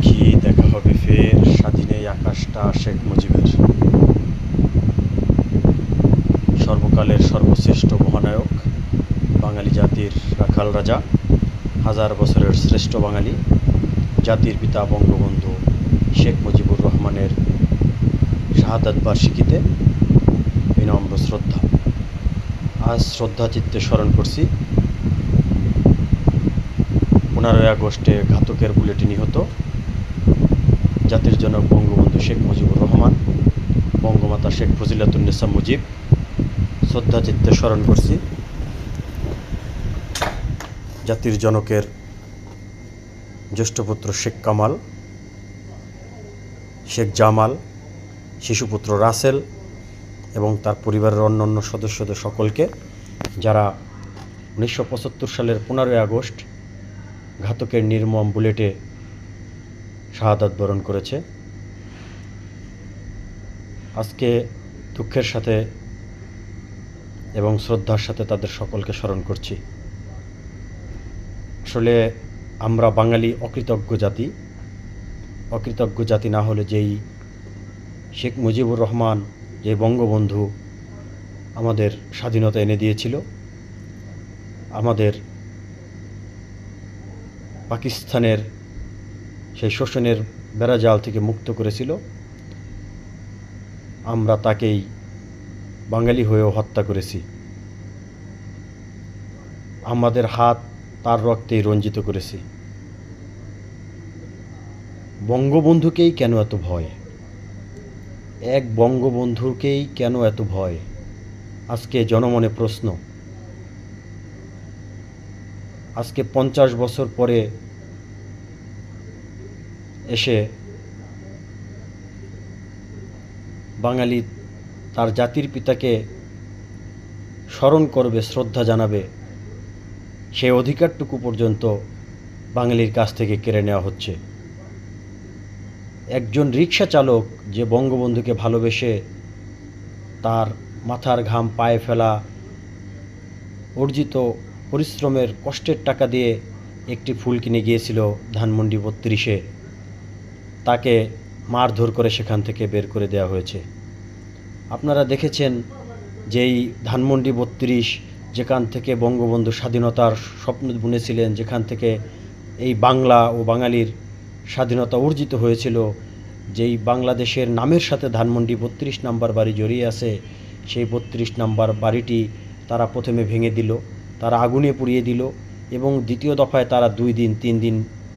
দেখি দেখা হবে ফের স্বাধীন এই আকাশটা শেখ মুজিবের, সর্বকালের সর্বশ্রেষ্ঠ মহানায়ক, বাঙালি জাতির রাখাল রাজা, হাজার বছরের শ্রেষ্ঠ বাঙালি, জাতির পিতা বঙ্গবন্ধু শেখ মুজিবুর রহমানের শাহাদাত বার্ষিকীতে বিনম্র শ্রদ্ধা। আজ শ্রদ্ধা চিত্তে স্মরণ করছি 15ই আগস্টে ঘাতকের বুলেটে নিহত জাতির জনক বঙ্গবন্ধু শেখ মুজিবুর রহমান, বঙ্গমাতা শেখ ফজিলাতুন্নেসা মুজিব। শ্রদ্ধা চিত্তে স্মরণ করছি জাতির জনকের জ্যেষ্ঠপুত্র শেখ কামাল, শেখ জামাল, শিশুপুত্র রাসেল এবং তার পরিবারের অন্যান্য সদস্যদের সকলকে, যারা 1975 সালের 15ই আগস্ট ঘাতকের নির্মম বুলেটে শাহাদাত বরণ করেছে। আজকে দুঃখের সাথে এবং শ্রদ্ধার সাথে তাদের সকলকে স্মরণ করছি। আসলে আমরা বাঙালি অকৃতজ্ঞ জাতি। অকৃতজ্ঞ জাতি না হলে যেই শেখ মুজিবুর রহমান, যে বঙ্গবন্ধু আমাদের স্বাধীনতা এনে দিয়েছিল, আমাদের পাকিস্তানের সেই শোষণের বেড়াজাল থেকে মুক্ত করেছিল, আমরা তাকেই বাঙালি হয়েও হত্যা করেছি। আমাদের হাত তার রক্তেই রঞ্জিত করেছি। বঙ্গবন্ধুকেই কেন এত ভয়? এক বঙ্গবন্ধুকেই কেন এত ভয়? আজকে জনমনে প্রশ্ন। আজকে 50 বছর পরে এসে বাঙালি তার জাতির পিতাকে স্মরণ করবে, শ্রদ্ধা জানাবে, সেই অধিকারটুকু পর্যন্ত বাঙালির কাছ থেকে কেড়ে নেওয়া হচ্ছে। একজন রিক্সা চালক যে বঙ্গবন্ধুকে ভালোবেসে তার মাথার ঘাম পায়ে ফেলা অর্জিত পরিশ্রমের কষ্টের টাকা দিয়ে একটি ফুল কিনে গিয়েছিল ধানমন্ডি 32-এ, তাকে মারধর করে সেখান থেকে বের করে দেওয়া হয়েছে। আপনারা দেখেছেন যেই ধানমন্ডি 32, যেখান থেকে বঙ্গবন্ধু স্বাধীনতার স্বপ্ন বুনেছিলেন, যেখান থেকে এই বাংলা ও বাঙালির স্বাধীনতা অর্জিত হয়েছিল, যেই বাংলাদেশের নামের সাথে ধানমন্ডি 32 নাম্বার বাড়ি জড়িয়ে আছে, সেই 32 নাম্বার বাড়িটি তারা প্রথমে ভেঙে দিল, তারা আগুনে পুড়িয়ে দিল এবং দ্বিতীয় দফায় তারা 2 দিন 3 দিন